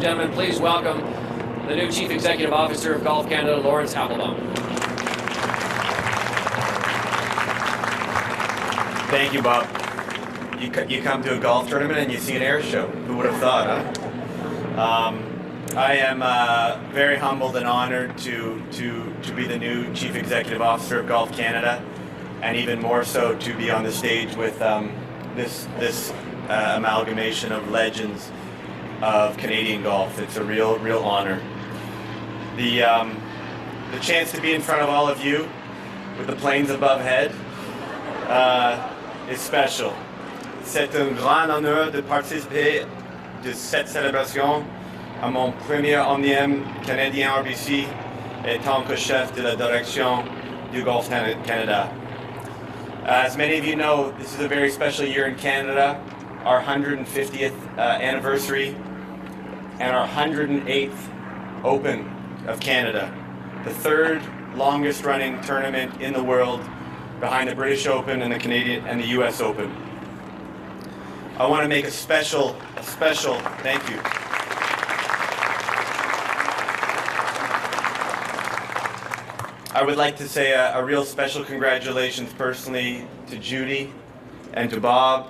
gentlemen, please welcome the new Chief Executive Officer of Golf Canada, Lawrence Applebaum. Thank you, Bob. You come to a golf tournament and you see an air show. Who would have thought, huh? I am very humbled and honored to be the new Chief Executive Officer of Golf Canada, and even more so to be on the stage with this amalgamation of legends of Canadian golf. It's a real honor. The chance to be in front of all of you with the planes above head is special. C'est un grand honneur de participer de cette célébration à mon premier omnium canadien RBC et tant que chef de la direction du Golf Canada. As many of you know, this is a very special year in Canada, our 150th anniversary and our 108th Open of Canada, the third longest running tournament in the world behind the British Open and the Canadian and the US Open. I want to make a special thank you. I would like to say a real special congratulations personally to Judy and to Bob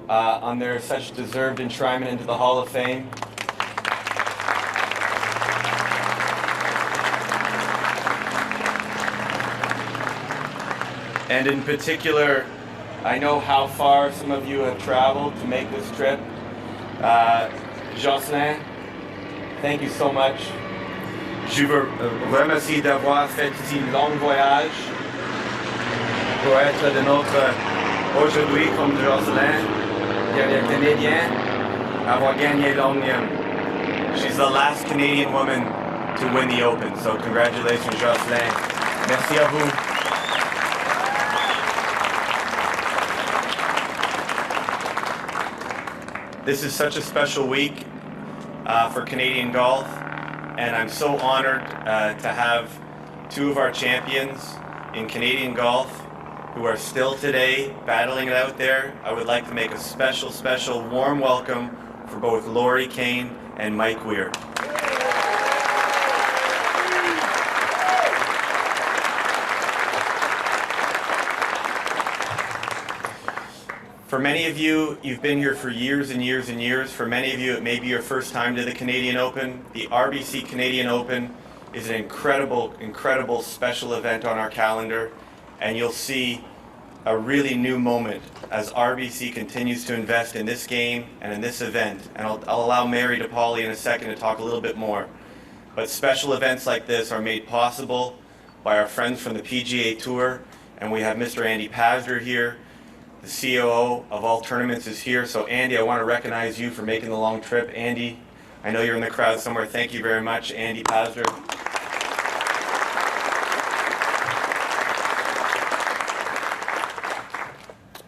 on their such deserved enshrinement into the Hall of Fame. And in particular, I know how far some of you have traveled to make this trip. Jocelyn, thank you so much. Je vous remercie d'avoir fait ce long voyage pour être de notre aujourd'hui comme Jocelyn, dernier Canadien, avoir gagné l'Omnium. She's the last Canadian woman to win the Open, so congratulations, Jocelyn. Merci à vous. This is such a special week for Canadian golf, and I'm so honored to have two of our champions in Canadian golf who are still today battling it out there. I would like to make a special warm welcome for both Laurie Kane and Mike Weir. For many of you, you've been here for years and years and years. For many of you, it may be your first time to the Canadian Open. The RBC Canadian Open is an incredible special event on our calendar, and you'll see a really new moment as RBC continues to invest in this game and in this event. And I'll allow Mary DePauli in a second to talk a little bit more. But special events like this are made possible by our friends from the PGA Tour, and we have Mr. Andy Pazder here. The COO of all tournaments is here. So Andy, I want to recognize you for making the long trip. Andy, I know you're in the crowd somewhere. Thank you very much, Andy Pazder.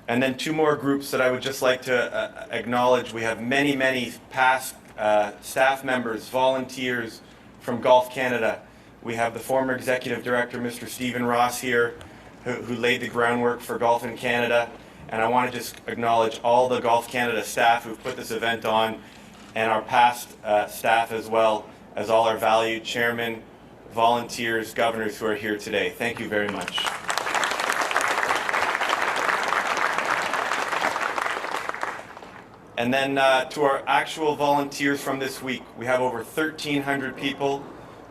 And then two more groups that I would just like to acknowledge. We have many past staff members, volunteers from Golf Canada. We have the former executive director, Mr. Stephen Ross here, who laid the groundwork for golf in Canada. And I want to just acknowledge all the Golf Canada staff who've put this event on, and our past staff as well as all our valued chairmen, volunteers, governors who are here today. Thank you very much. And then to our actual volunteers from this week, we have over 1,300 people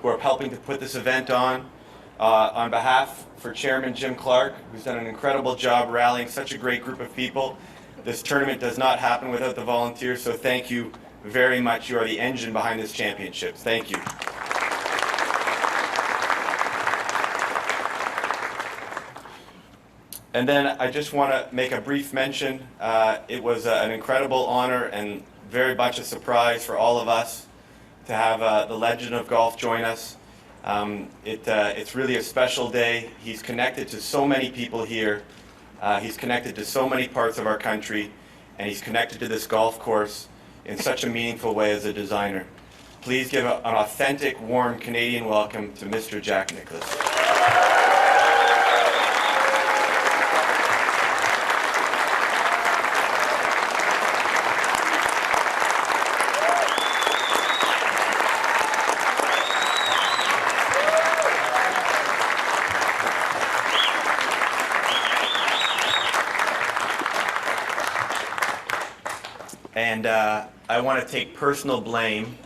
who are helping to put this event on. On behalf for Chairman Jim Clark, who's done an incredible job rallying such a great group of people. This tournament does not happen without the volunteers, so thank you very much. You are the engine behind this championship. Thank you. And then I just want to make a brief mention. It was an incredible honor and very much a surprise for all of us to have the legend of golf join us. It's really a special day. He's connected to so many people here. He's connected to so many parts of our country, and he's connected to this golf course in such a meaningful way as a designer. Please give an authentic, warm Canadian welcome to Mr. Jack Nicklaus. and I want to take personal blame.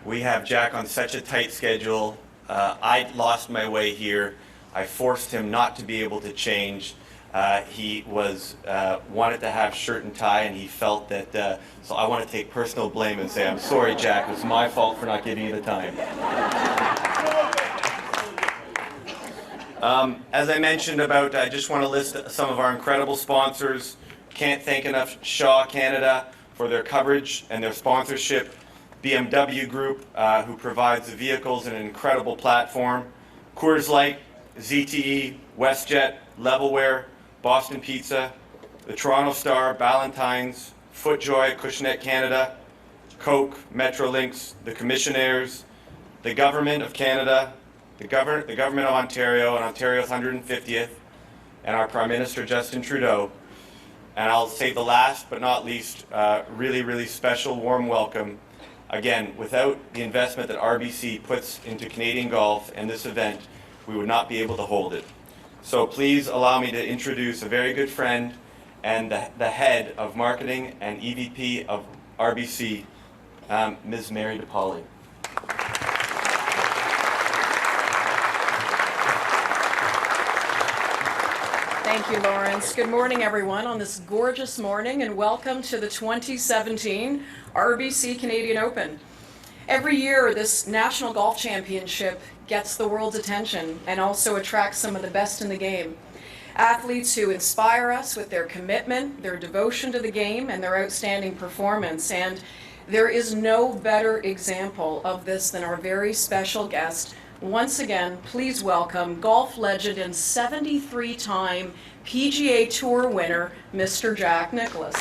We have Jack on such a tight schedule. I lost my way here. I forced him not to be able to change. He wanted to have shirt and tie, and he felt that, so I want to take personal blame and say, I'm sorry, Jack, it was my fault for not giving you the time. As I mentioned I just want to list some of our incredible sponsors. Can't thank enough Shaw Canada for their coverage and their sponsorship. BMW Group, who provides the vehicles and an incredible platform. Coors Light, ZTE, WestJet, Levelware, Boston Pizza, the Toronto Star, Ballantyne's, FootJoy, Cushnet Canada, Coke, Metrolinx, the Commissionaires, the Government of Canada, the Government of Ontario and Ontario's 150th, and our Prime Minister Justin Trudeau. And I'll say the last but not least, really, really special warm welcome. Again, without the investment that RBC puts into Canadian golf and this event, we would not be able to hold it. So please allow me to introduce a very good friend and the head of marketing and EVP of RBC, Ms. Mary DePauli. Thank you, Lawrence. Good morning, everyone, on this gorgeous morning, and welcome to the 2017 RBC Canadian Open. Every year, this National Golf Championship gets the world's attention and also attracts some of the best in the game. Athletes who inspire us with their commitment, their devotion to the game, and their outstanding performance. And there is no better example of this than our very special guest. Once again, please welcome golf legend and 73-time PGA Tour winner, Mr. Jack Nicklaus.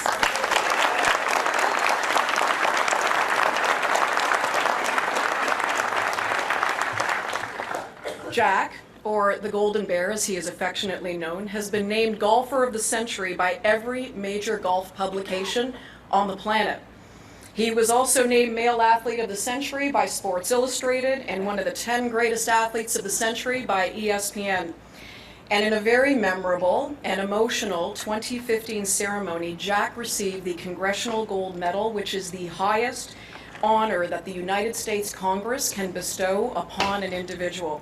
Jack, or the Golden Bear as he is affectionately known, has been named Golfer of the Century by every major golf publication on the planet. He was also named Male Athlete of the Century by Sports Illustrated and one of the 10 greatest athletes of the century by ESPN. And in a very memorable and emotional 2015 ceremony, Jack received the Congressional Gold Medal, which is the highest honor that the United States Congress can bestow upon an individual.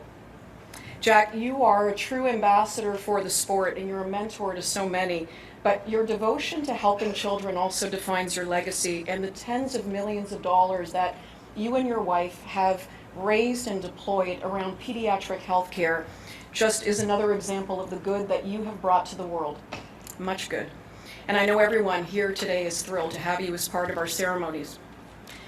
Jack, you are a true ambassador for the sport and you're a mentor to so many. But your devotion to helping children also defines your legacy and the tens of millions of dollars that you and your wife have raised and deployed around pediatric health care just is another example of the good that you have brought to the world. Much good. And I know everyone here today is thrilled to have you as part of our ceremonies.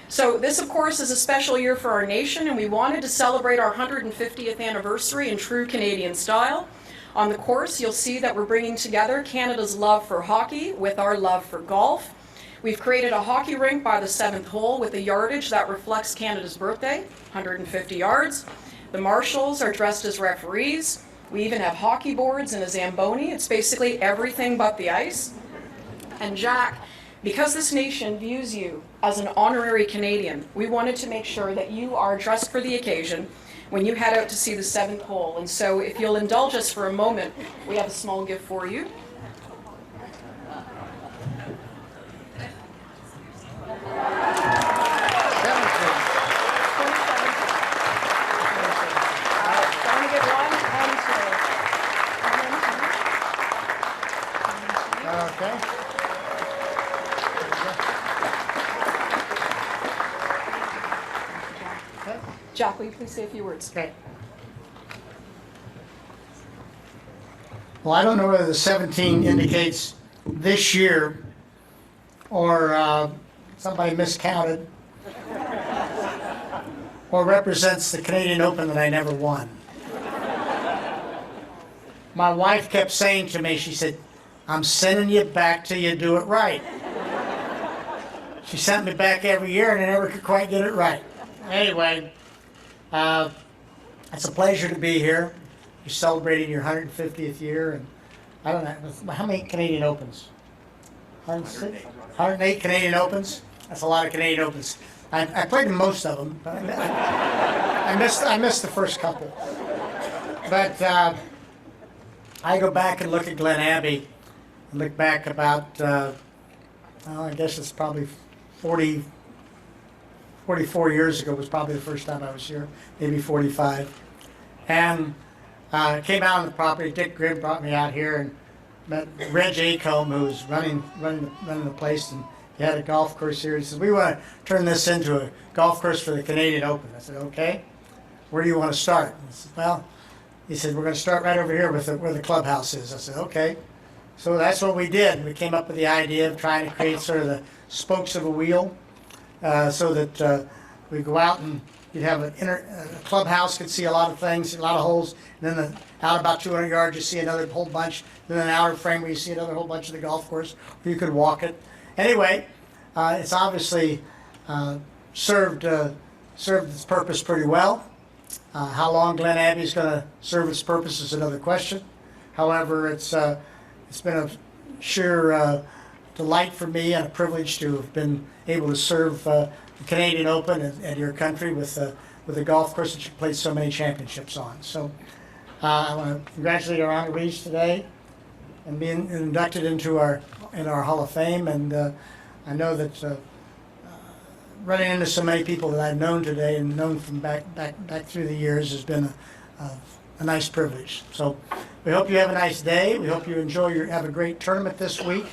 So this, of course, is a special year for our nation, and we wanted to celebrate our 150th anniversary in true Canadian style. On the course, you'll see that we're bringing together Canada's love for hockey with our love for golf. We've created a hockey rink by the 7th hole with a yardage that reflects Canada's birthday, 150 yards. The marshals are dressed as referees. We even have hockey boards and a Zamboni. It's basically everything but the ice. And Jack, because this nation views you as an honorary Canadian, we wanted to make sure that you are dressed for the occasion when you head out to see the 7th hole. And so if you'll indulge us for a moment, we have a small gift for you. Okay. Jack, will you please say a few words? Okay. Well, I don't know whether the 17 indicates this year or somebody miscounted or represents the Canadian Open that I never won. My wife kept saying to me, she said, I'm sending you back till you do it right. She sent me back every year and I never could quite get it right. Anyway, it's a pleasure to be here. You're celebrating your 150th year, and I don't know, how many Canadian Opens? 106? 108 Canadian Opens? That's a lot of Canadian Opens. I played in most of them, but I missed the first couple. But I go back and look at Glen Abbey, and look back about, I guess it's probably 44 years ago was probably the first time I was here, maybe 45. And came out on the property. Dick Grimm brought me out here and met Reg Acomb, who was running the place, and he had a golf course here. He said, "We want to turn this into a golf course for the Canadian Open." I said, "Okay. Where do you want to start?" I said, "Well," he said, "we're going to start right over here with where the clubhouse is." I said, "Okay." So that's what we did. We came up with the idea of trying to create sort of the spokes of a wheel, so that we go out and you'd have a clubhouse, could see a lot of things, a lot of holes, and then out about 200 yards you see another whole bunch, then an outer frame where you see another whole bunch of the golf course, where you could walk it. Anyway, it's obviously served its purpose pretty well. How long Glen Abbey is going to serve its purpose is another question. However, it's been a sheer delight for me and a privilege to have been able to serve the Canadian Open and your country with a golf course that you played so many championships on. So I want to congratulate our honorees today and being inducted into our Hall of Fame. And I know that running into so many people that I've known today and known from back through the years has been a nice privilege. So we hope you have a nice day. We hope you have a great tournament this week.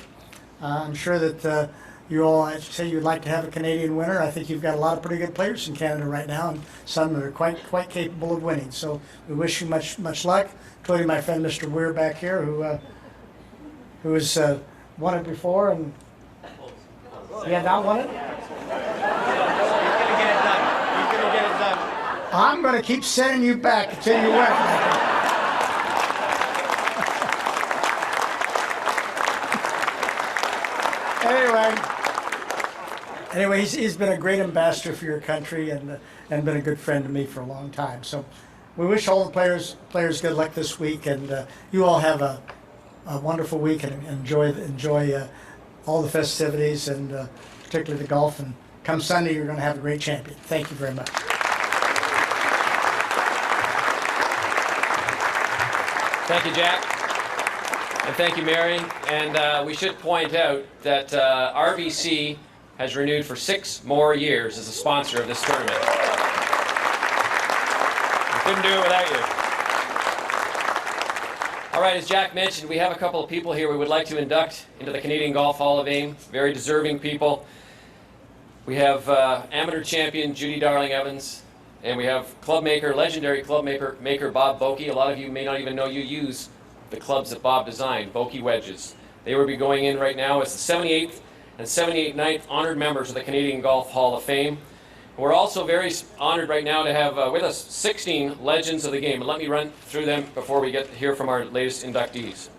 I'm sure that you all say you'd like to have a Canadian winner. I think you've got a lot of pretty good players in Canada right now, and some that are quite capable of winning. So we wish you much luck, including my friend Mr. Weir back here, who has won it before, and he had not won it. He's gonna get it done. He's gonna get it done. I'm going to keep sending you back until you win. Anyway, he's been a great ambassador for your country and been a good friend to me for a long time. So we wish all the players good luck this week, and you all have a wonderful week and enjoy all the festivities, and particularly the golf. And come Sunday, you're going to have a great champion. Thank you very much. Thank you, Jack. And thank you, Mary. And we should point out that RBC has renewed for 6 more years as a sponsor of this tournament. We couldn't do it without you. All right, as Jack mentioned, we have a couple of people here we would like to induct into the Canadian Golf Hall of Fame, very deserving people. We have amateur champion Judy Evans, and we have legendary club maker Bob Vokey. A lot of you may not even know you use the clubs that Bob designed, Vokey wedges. They will be going in right now as the 78th and 79th honored members of the Canadian Golf Hall of Fame. We're also very honored right now to have with us 16 legends of the game. And let me run through them before we get to hear from our latest inductees.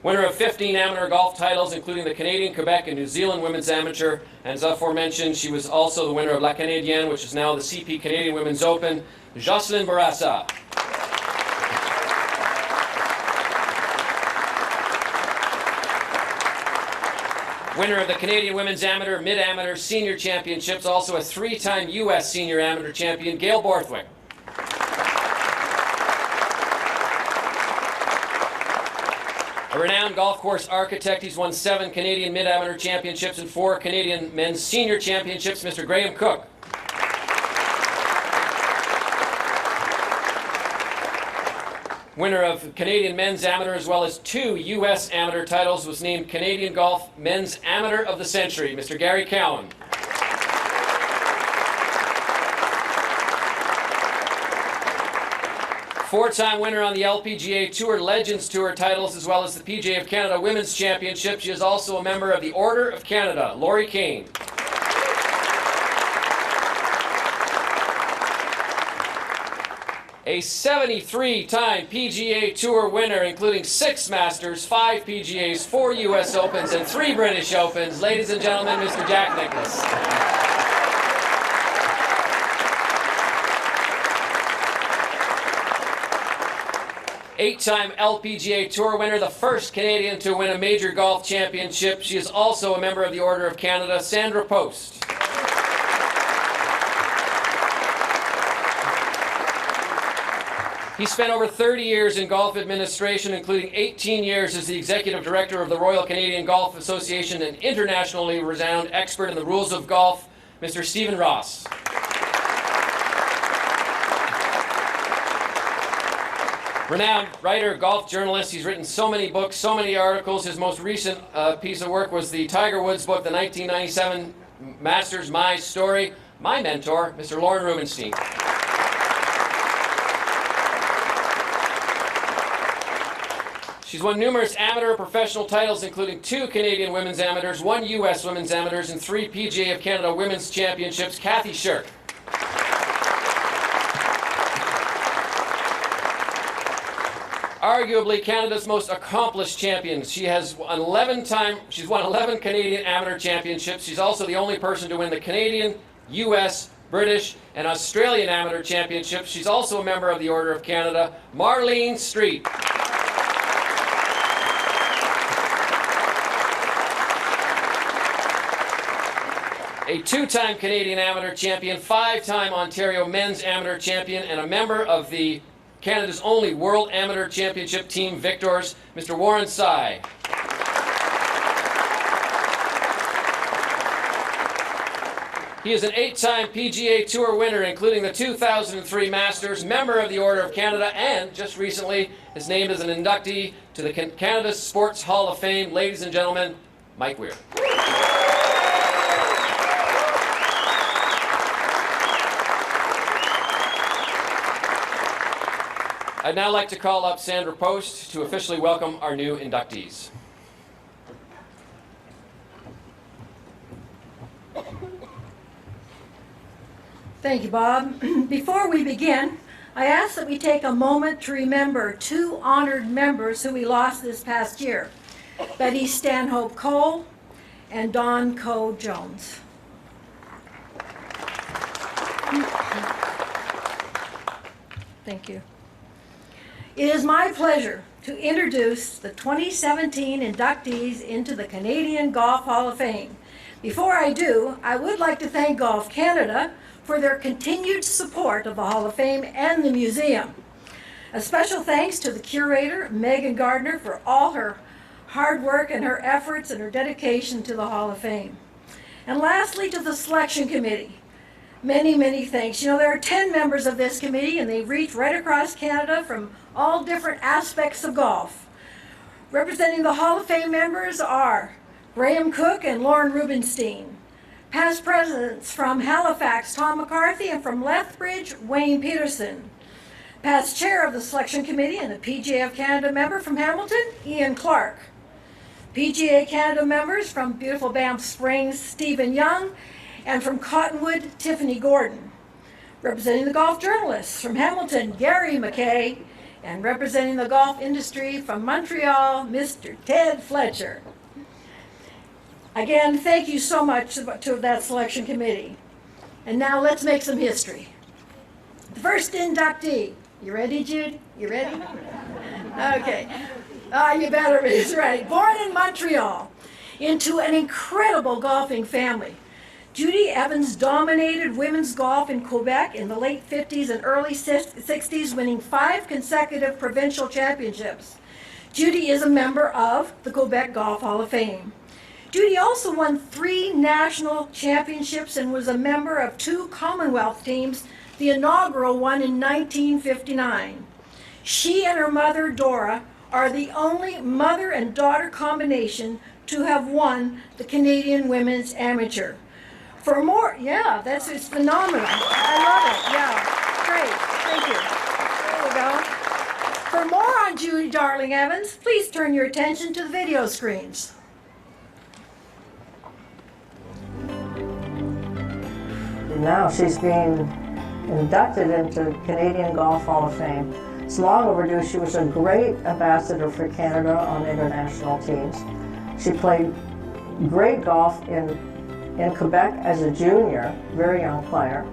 Winner of 15 amateur golf titles, including the Canadian, Quebec, and New Zealand Women's Amateur. And as aforementioned, she was also the winner of La Canadienne, which is now the CP Canadian Women's Open, Jocelyn Bourassa. Winner of the Canadian Women's Amateur, Mid-Amateur, Senior Championships, also a 3-time U.S. Senior Amateur Champion, Gail Borthwick. A renowned golf course architect, he's won 7 Canadian Mid-Amateur Championships and 4 Canadian Men's Senior Championships, Mr. Graham Cook. Winner of Canadian Men's Amateur as well as 2 U.S. Amateur titles, was named Canadian Golf Men's Amateur of the Century, Mr. Gary Cowan. Four-time winner on the LPGA Tour Legends Tour titles as well as the PGA of Canada Women's Championship. She is also a member of the Order of Canada, Laurie Kane. A 73-time PGA Tour winner, including 6 Masters, 5 PGAs, 4 U.S. Opens, and 3 British Opens. Ladies and gentlemen, Mr. Jack Nicklaus. 8-time LPGA Tour winner, the first Canadian to win a major golf championship. She is also a member of the Order of Canada, Sandra Post. He spent over 30 years in golf administration, including 18 years as the executive director of the Royal Canadian Golf Association, an internationally renowned expert in the rules of golf, Mr. Stephen Ross. Renowned writer, golf journalist, he's written so many books, so many articles. His most recent piece of work was the Tiger Woods book, the 1997 Masters My Story. My mentor, Mr. Lauren Rubenstein. She's won numerous amateur professional titles, including 2 Canadian Women's Amateurs, 1 U.S. Women's Amateurs, and 3 PGA of Canada Women's Championships. Kathy Shirk. Arguably Canada's most accomplished champion. She's won 11 Canadian Amateur Championships. She's also the only person to win the Canadian, U.S., British, and Australian Amateur Championships. She's also a member of the Order of Canada. Marlene Street. A 2-time Canadian Amateur Champion, 5-time Ontario Men's Amateur Champion, and a member of the Canada's only World Amateur Championship Team Victors, Mr. Warren Tsai. He is an 8-time PGA Tour winner, including the 2003 Masters, member of the Order of Canada, and just recently is named as an inductee to the Canada Sports Hall of Fame. Ladies and gentlemen, Mike Weir. I'd now like to call up Sandra Post to officially welcome our new inductees. Thank you, Bob. Before we begin, I ask that we take a moment to remember 2 honored members who we lost this past year, Betty Stanhope Cole and Dawn Coe Jones. Thank you. It is my pleasure to introduce the 2017 inductees into the Canadian Golf Hall of Fame. Before I do, I would like to thank Golf Canada for their continued support of the Hall of Fame and the museum. A special thanks to the curator, Megan Gardner, for all her hard work and her efforts and her dedication to the Hall of Fame. And lastly, to the selection committee. Many, many thanks. You know, there are 10 members of this committee, and they reach right across Canada from all different aspects of golf. Representing the Hall of Fame members are Graham Cook and Lauren Rubenstein. Past presidents from Halifax, Tom McCarthy, and from Lethbridge, Wayne Peterson. Past chair of the selection committee and a PGA of Canada member from Hamilton, Ian Clark. PGA Canada members from beautiful Banff Springs, Stephen Young, and from Cottonwood, Tiffany Gordon. Representing the golf journalists from Hamilton, Gary McKay, and representing the golf industry from Montreal, Mr. Ted Fletcher. Again, thank you so much to that selection committee. And now let's make some history. The first inductee. You ready, Jude? You ready? Okay. You better be. That's right. Born in Montreal into an incredible golfing family. Judy Evans dominated women's golf in Quebec in the late 50s and early 60s, winning 5 consecutive provincial championships. Judy is a member of the Quebec Golf Hall of Fame. Judy also won 3 national championships and was a member of 2 Commonwealth teams, the inaugural one in 1959. She and her mother, Dora, are the only mother and daughter combination to have won the Canadian Women's Amateur. For more, it's phenomenal. I love it. Yeah, great. Thank you. There we go. For more on Judy Darling Evans, please turn your attention to the video screens. Now she's being inducted into Canadian Golf Hall of Fame. It's long overdue. She was a great ambassador for Canada on international teams. She played great golf in Quebec as a junior, very young player,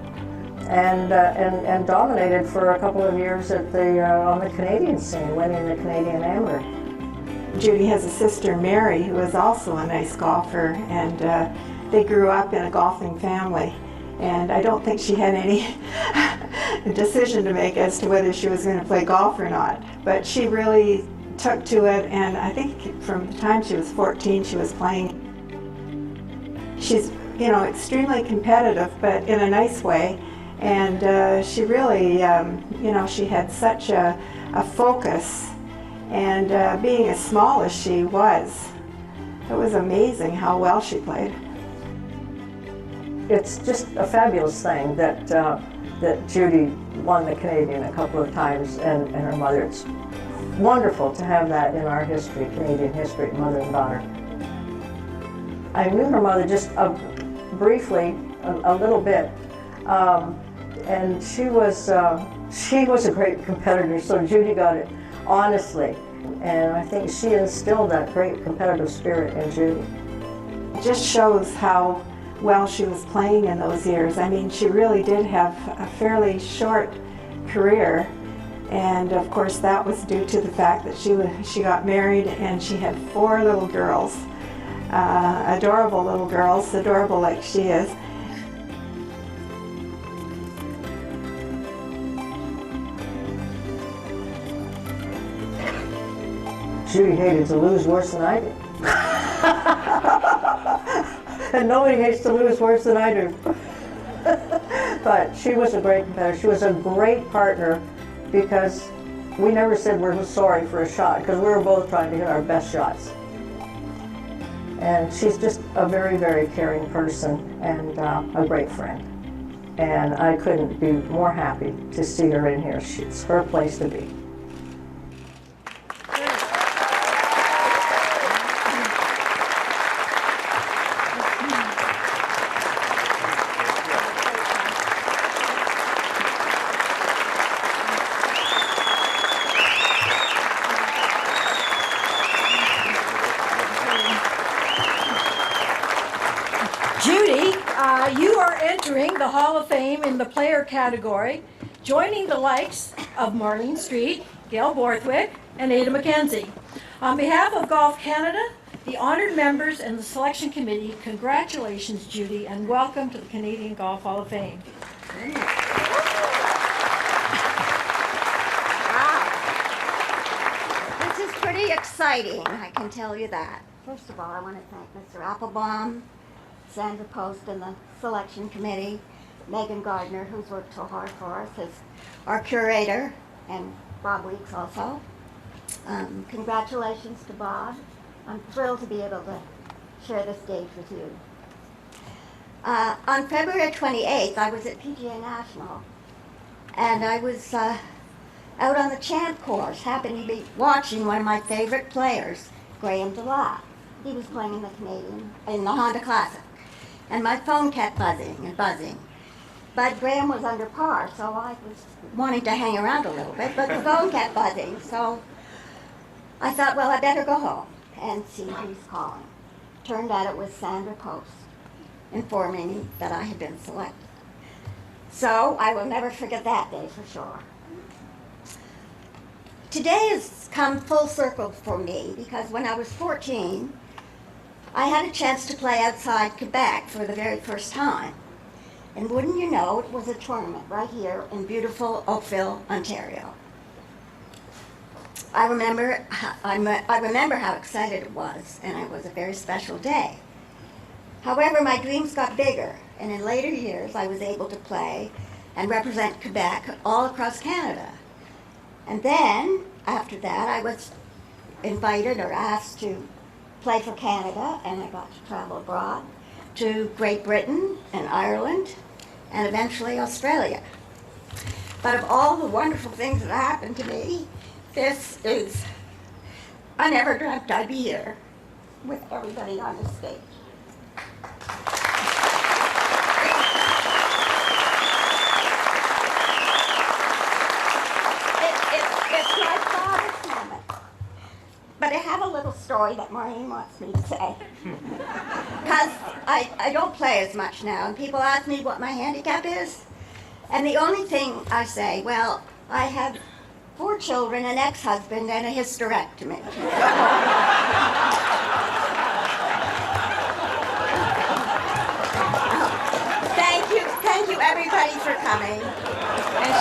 and dominated for a couple of years at on the Canadian scene, winning the Canadian Amateur. Judy has a sister, Mary, who is also a nice golfer, and they grew up in a golfing family. And I don't think she had any decision to make as to whether she was going to play golf or not. But she really took to it, and I think from the time she was 14, she was playing. She's, you know, extremely competitive, but in a nice way. And she really, you know, she had such a focus. And being as small as she was, it was amazing how well she played. It's just a fabulous thing that that Judy won the Canadian a couple of times, and her mother. It's wonderful to have that in our history, Canadian history, mother and daughter. I knew her mother just briefly, a little bit, and she was a great competitor, so Judy got it honestly, and I think she instilled that great competitive spirit in Judy. It just shows how well she was playing in those years. I mean, she really did have a fairly short career, and of course that was due to the fact that she got married and she had 4 little girls, adorable little girls, adorable like she is. Judy hated to lose worse than I did. And nobody hates to lose worse than I do. But she was a great competitor. She was a great partner because we never said we're sorry for a shot, because we were both trying to hit our best shots. And she's just a very, very caring person and a great friend. And I couldn't be more happy to see her in here. It's her place to be. Judy, you are entering the Hall of Fame in the player category, joining the likes of Marlene Street, Gail Borthwick, and Ada McKenzie. On behalf of Golf Canada, the honored members and the selection committee, congratulations, Judy, and welcome to the Canadian Golf Hall of Fame. Wow. This is pretty exciting, I can tell you that. First of all, I want to thank Mr. Applebaum, Sandra Post and the selection committee, Megan Gardner, who's worked so hard for us, as our curator, and Bob Weeks also. Congratulations to Bob. I'm thrilled to be able to share the stage with you. On February 28th, I was at PGA National, and I was out on the Champ course, happened to be watching one of my favorite players, Graham DeLapp. He was playing in the Honda Classic. And my phone kept buzzing and buzzing. But Graham was under par, so I was wanting to hang around a little bit, but the phone kept buzzing. So I thought, well, I better go home and see who's calling. Turned out it was Sandra Post informing me that I had been selected. So I will never forget that day for sure. Today has come full circle for me because when I was 14, I had a chance to play outside Quebec for the very first time. And wouldn't you know, it was a tournament right here in beautiful Oakville, Ontario. I remember how excited it was, and it was a very special day. However, my dreams got bigger, and in later years I was able to play and represent Quebec all across Canada. And then, after that, I was invited or asked to play for Canada, and I got to travel abroad to Great Britain and Ireland, and eventually Australia. But of all the wonderful things that happened to me, I never dreamt I'd be here with everybody on the stage. It's my proudest moment. But I have a little story that Maureen wants me to say. Because I don't play as much now, and people ask me what my handicap is. And the only thing I say, well, I have 4 children, an ex-husband, and a hysterectomy. Thank you everybody for coming. And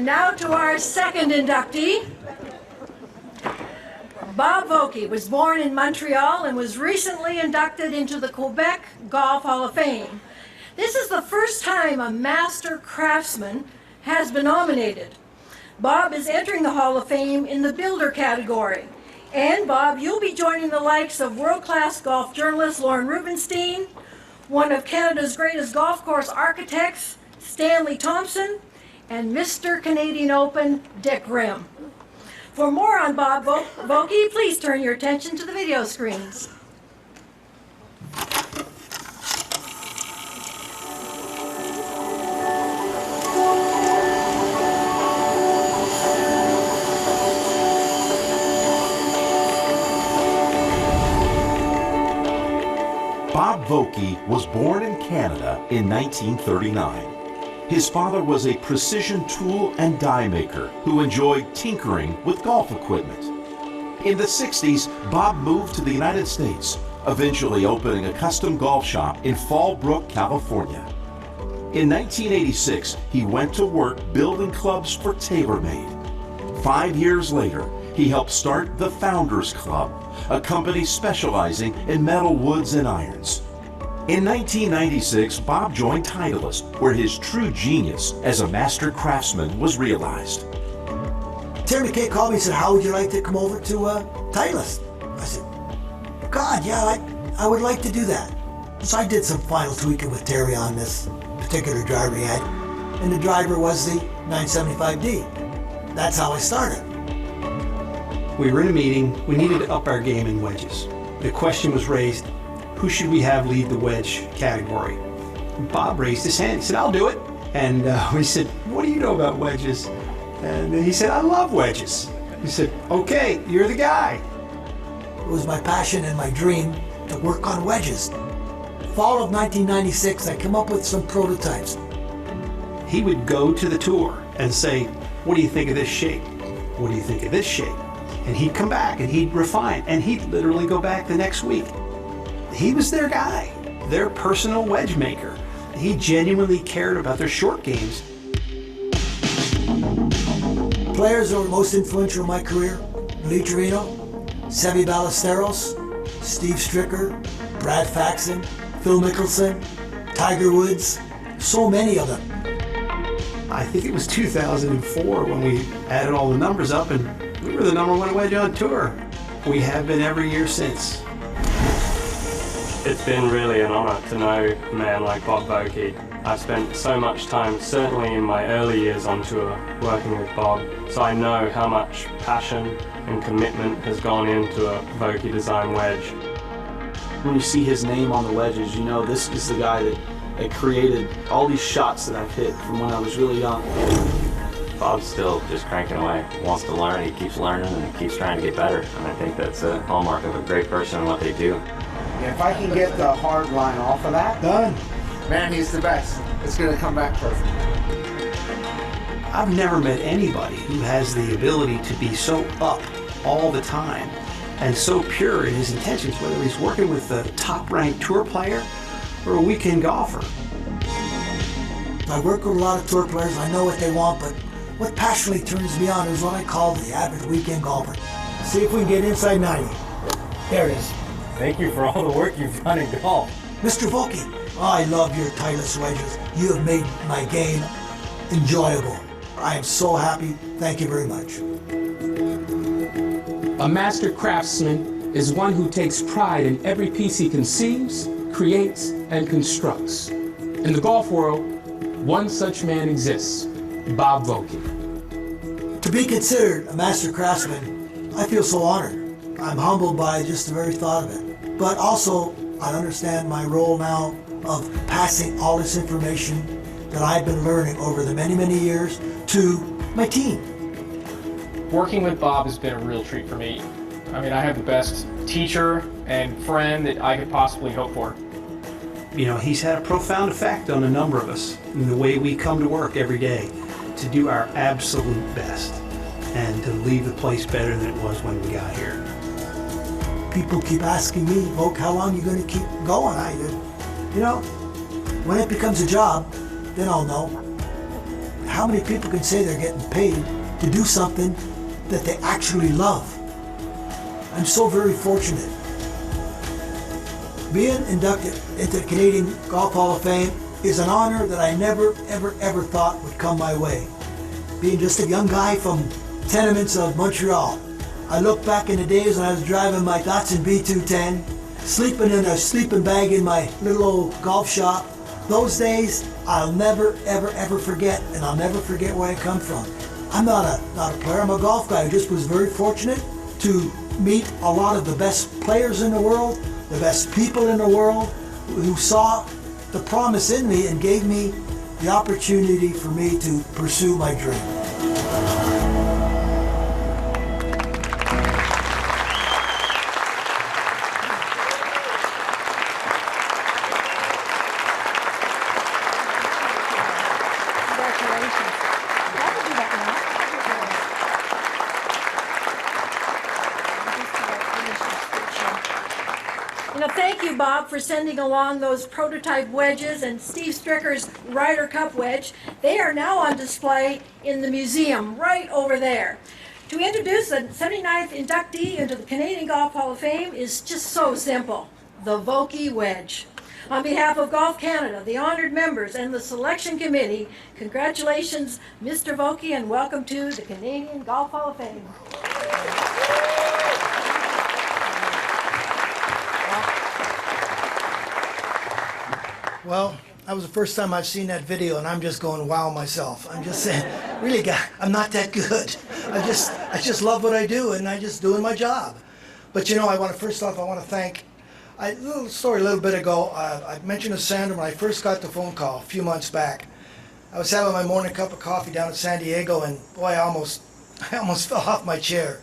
And now to our second inductee. Bob Vokey was born in Montreal and was recently inducted into the Quebec Golf Hall of Fame. This is the first time a master craftsman has been nominated. Bob is entering the Hall of Fame in the builder category. And Bob, you'll be joining the likes of world-class golf journalist Lauren Rubenstein, one of Canada's greatest golf course architects, Stanley Thompson, and Mr. Canadian Open, Dick Rim. For more on Bob Vokey, please turn your attention to the video screens. Bob Vokey was born in Canada in 1939. His father was a precision tool and die maker who enjoyed tinkering with golf equipment. In the 60s, Bob moved to the United States, eventually opening a custom golf shop in Fallbrook, California. In 1986, he went to work building clubs for TaylorMade. 5 years later, he helped start the Founders Club, a company specializing in metal woods and irons. In 1996, Bob joined Titleist, where his true genius as a master craftsman was realized. Terry McKay called me and said, "How would you like to come over to Titleist?" I said, "God, yeah, I would like to do that." So I did some final tweaking with Terry on this particular driver he had, and the driver was the 975D. That's how I started. We were in a meeting. We needed to up our game in wedges. The question was raised, who should we have lead the wedge category? Bob raised his hand. He said, "I'll do it." And we said, "What do you know about wedges?" And he said, "I love wedges." He said, "Okay, you're the guy." It was my passion and my dream to work on wedges. Fall of 1996, I came up with some prototypes. He would go to the tour and say, "What do you think of this shape? What do you think of this shape?" And he'd come back and he'd refine, and he'd literally go back the next week. He was their guy, their personal wedge maker. He genuinely cared about their short games. Players that were most influential in my career: Lee Trevino, Seve Ballesteros, Steve Stricker, Brad Faxon, Phil Mickelson, Tiger Woods, so many of them. I think it was 2004 when we added all the numbers up, and we were the #1 wedge on tour. We have been every year since. It's been really an honor to know a man like Bob Vokey. I've spent so much time, certainly in my early years on tour, working with Bob, so I know how much passion and commitment has gone into a Vokey design wedge. When you see his name on the wedges, you know this is the guy that created all these shots that I've hit from when I was really young. Bob's still just cranking away, wants to learn, he keeps learning and keeps trying to get better, and I think that's a hallmark of a great person and what they do. If I can get the hard line off of that, done. Man, he's the best. It's going to come back perfect. I've never met anybody who has the ability to be so up all the time and so pure in his intentions, whether he's working with a top-ranked tour player or a weekend golfer. I work with a lot of tour players. I know what they want, but what passionately turns me on is what I call the average weekend golfer. See if we can get inside 90. There it is. Thank you for all the work you've done in golf. Mr. Vokey, I love your Titleist wedges. You have made my game enjoyable. I am so happy. Thank you very much. A master craftsman is one who takes pride in every piece he conceives, creates, and constructs. In the golf world, one such man exists, Bob Vokey. To be considered a master craftsman, I feel so honored. I'm humbled by just the very thought of it. But also, I understand my role now of passing all this information that I've been learning over the many, many years to my team. Working with Bob has been a real treat for me. I mean, I have the best teacher and friend that I could possibly hope for. You know, he's had a profound effect on a number of us in the way we come to work every day to do our absolute best and to leave the place better than it was when we got here. People keep asking me, Voke, how long are you going to keep going? You know, when it becomes a job, then I'll know how many people can say they're getting paid to do something that they actually love? I'm so very fortunate. Being inducted into the Canadian Golf Hall of Fame is an honor that I never, ever, ever thought would come my way. Being just a young guy from tenements of Montreal, I look back in the days when I was driving my Datsun B210, sleeping in a sleeping bag in my little old golf shop. Those days I'll never, ever, ever forget, and I'll never forget where I come from. I'm not a player, I'm a golf guy. I just was very fortunate to meet a lot of the best players in the world, the best people in the world, who saw the promise in me and gave me the opportunity for me to pursue my dream. Thank you, Bob, for sending along those prototype wedges and Steve Stricker's Ryder Cup wedge. They are now on display in the museum right over there. To introduce the 79th inductee into the Canadian Golf Hall of Fame is just so simple, the Vokey wedge. On behalf of Golf Canada, the honored members, and the selection committee, congratulations, Mr. Vokey, and welcome to the Canadian Golf Hall of Fame. Well, that was the first time I've seen that video, and I'm just going wow myself. I'm just saying, really, guy, I'm not that good. I just love what I do, and I'm just doing my job. But you know, first off, I want to thank. A little story a little bit ago. I mentioned to Sandra when I first got the phone call a few months back. I was having my morning cup of coffee down in San Diego, and boy, I almost fell off my chair.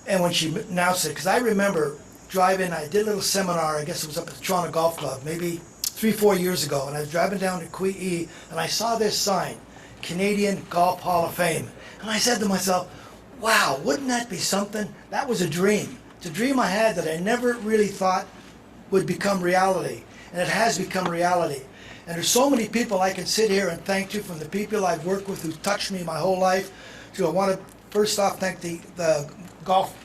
And when she announced it, because I remember driving, I did a little seminar. I guess it was up at the Toronto Golf Club, maybe 3-4 years ago, and I was driving down to Quee, and I saw this sign, Canadian Golf Hall of Fame. And I said to myself, wow, wouldn't that be something? That was a dream. It's a dream I had that I never really thought would become reality. And it has become reality. And there's so many people I can sit here and thank you, from the people I've worked with who touched me my whole life. So I want to first off thank the Golf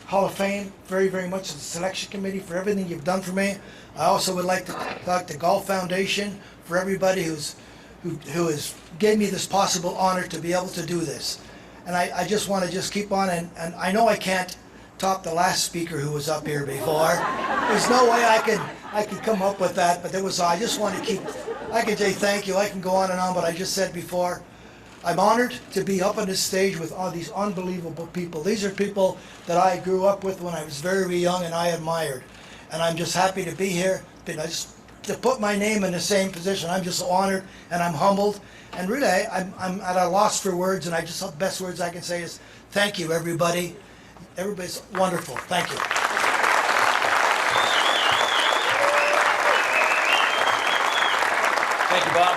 Hall of Fame very, very much, the selection committee, for everything you've done for me. I also would like to thank the Golf Foundation for everybody who has gave me this possible honor to be able to do this. And I just want to just keep on, and I know I can't top the last speaker who was up here before. There's no way I can come up with that, but I just want to keep, I can say thank you, I can go on and on, but I just said before, I'm honored to be up on this stage with all these unbelievable people. These are people that I grew up with when I was very, very young, and I admired. And I'm just happy to be here, to put my name in the same position. I'm just honored, and I'm humbled. And really, I'm at a loss for words, and the best words I can say is thank you, everybody. Everybody's wonderful. Thank you. Thank you, Bob.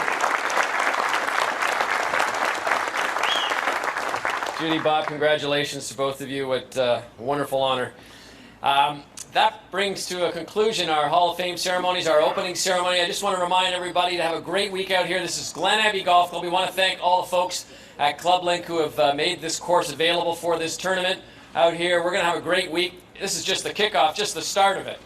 Judy, Bob, congratulations to both of you. What a wonderful honor. That brings to a conclusion our Hall of Fame ceremonies, our opening ceremony. I just want to remind everybody to have a great week out here. This is Glen Abbey Golf Club. We want to thank all the folks at Club Link who have made this course available for this tournament out here. We're going to have a great week. This is just the kickoff, just the start of it.